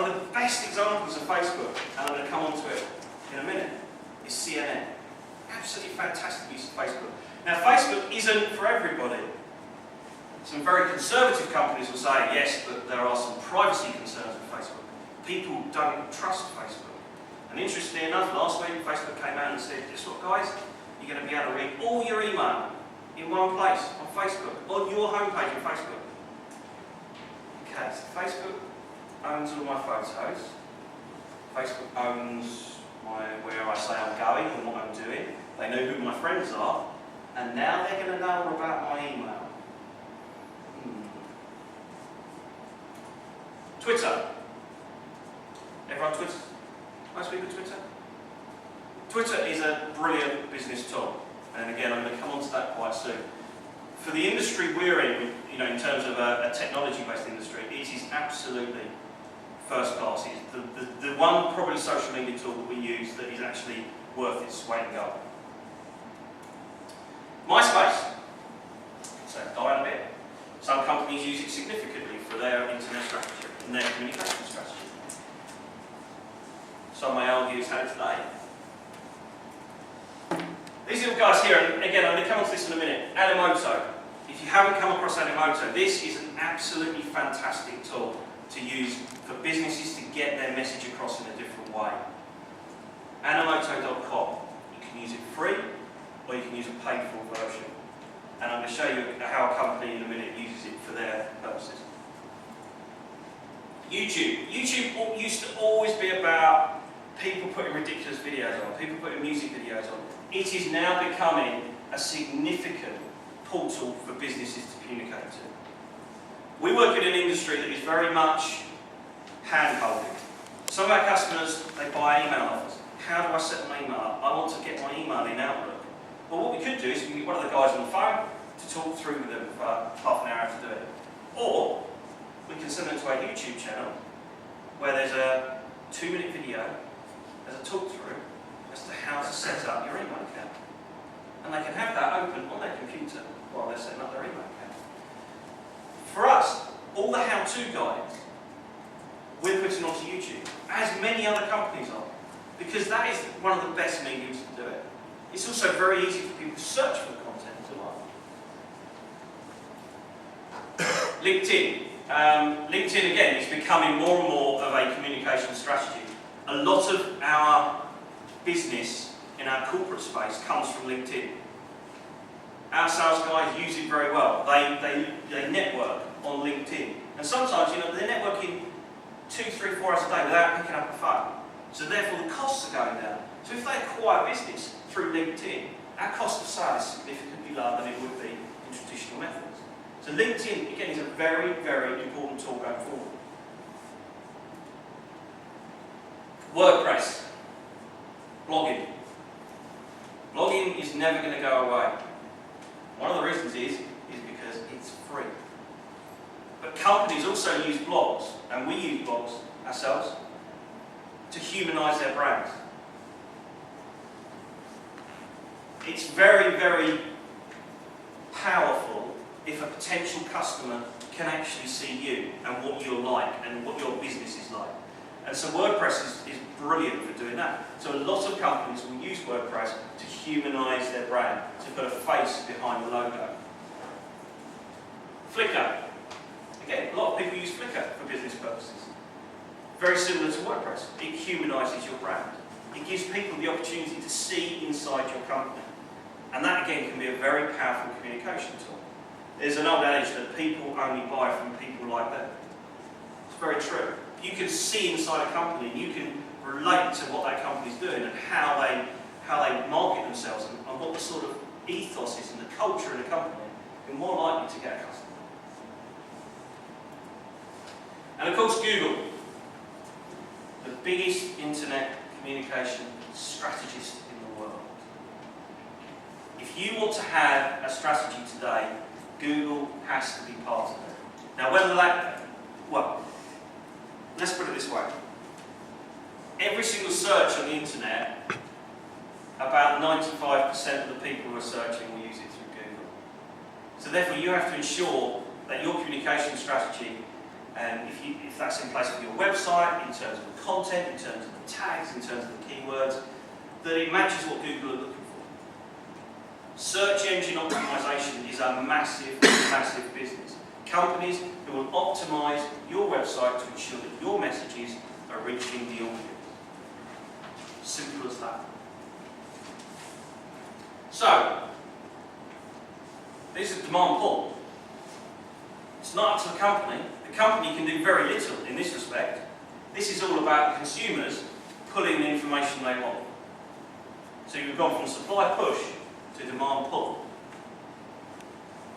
One of the best examples of Facebook, and I'm going to come on to it in a minute, is CNN. Absolutely fantastic use of Facebook. Now, Facebook isn't for everybody. Some very conservative companies will say, yes, but there are some privacy concerns with Facebook. People don't trust Facebook. And interestingly enough, last week Facebook came out and said, guess what, guys? You're going to be able to read all your email in one place on Facebook, on your homepage on Facebook. Okay, so Facebook owns all my photos. Facebook owns where I say I'm going and what I'm doing. They know who my friends are, and now they're going to know all about my email. Twitter. Everyone Twitter? Most people Twitter? Twitter is a brilliant business tool, and again, I'm going to come on to that quite soon. For the industry we're in, in terms of a technology-based industry, it is absolutely first class. It's the one probably social media tool that we use that is actually worth its weight in gold. MySpace. So die in a bit. Some companies use it significantly for their internet strategy and their communication strategy. Some may argue it's had it today. These little guys here, and again, I'm going to come on to this in a minute. Animoto. If you haven't come across Animoto, this is an absolutely fantastic tool to use for businesses to get their message across in a different way. Animoto.com. You can use it free, or you can use a paid for version. And I'm going to show you how a company in a minute uses it for their purposes. YouTube. YouTube used to always be about people putting ridiculous videos on, people putting music videos on. It is now becoming a significant portal for businesses to communicate to. We work in an industry that is very much hand-holding. Some of our customers, they buy email offers. How do I set my email up? I want to get my email in Outlook. Well, what we could do is we can get one of the guys on the phone to talk through with them for half an hour to do it. Or we can send them to our YouTube channel where there's a 2-minute video, there's a talk-through as to how to set up your email account. And they can have that open on their computer while they're setting up their email account. For us, all the how-to guides we're putting onto YouTube, as many other companies are, because that is one of the best mediums to do it. It's also very easy for people to search for the content as well. LinkedIn. LinkedIn, again, is becoming more and more of a communication strategy. A lot of our business in our corporate space comes from LinkedIn. Our sales guys use it very well. They network on LinkedIn. And sometimes, they're networking 2, 3, 4 hours a day without picking up a phone. So therefore the costs are going down. So if they acquire business through LinkedIn, our cost of sale is significantly lower than it would be in traditional methods. So LinkedIn, again, is a very, very important tool going forward. WordPress. Blogging. Blogging is never going to go away. One of the reasons is because it's free. But companies also use blogs, and we use blogs ourselves, to humanise their brands. It's very, very powerful if a potential customer can actually see you and what you're like and what your business is like. And so WordPress is brilliant for doing that. So a lot of companies will use WordPress to humanise their brand, to put a face behind the logo. Flickr. Again, a lot of people use Flickr for business purposes. Very similar to WordPress. It humanises your brand. It gives people the opportunity to see inside your company. And that, again, can be a very powerful communication tool. There's an old adage that people only buy from people like them. It's very true. You can see inside a company, you can relate to what that company's doing and how they market themselves and what the sort of ethos is and the culture in a company, you're more likely to get a customer. And of course, Google, the biggest internet communication strategist in the world. If you want to have a strategy today, Google has to be part of it. Now, let's put it this way. Every single search on the internet, about 95% of the people who are searching will use it through Google. So therefore, you have to ensure that your communication strategy And if that's in place for your website, in terms of the content, in terms of the tags, in terms of the keywords, that it matches what Google are looking for. Search engine optimization is a massive, massive business. Companies who will optimize your website to ensure that your messages are reaching the audience. Simple as that. So, this is demand pull. It's not up to the company. The company can do very little in this respect. This is all about consumers pulling the information they want. So you've gone from supply push to demand pull.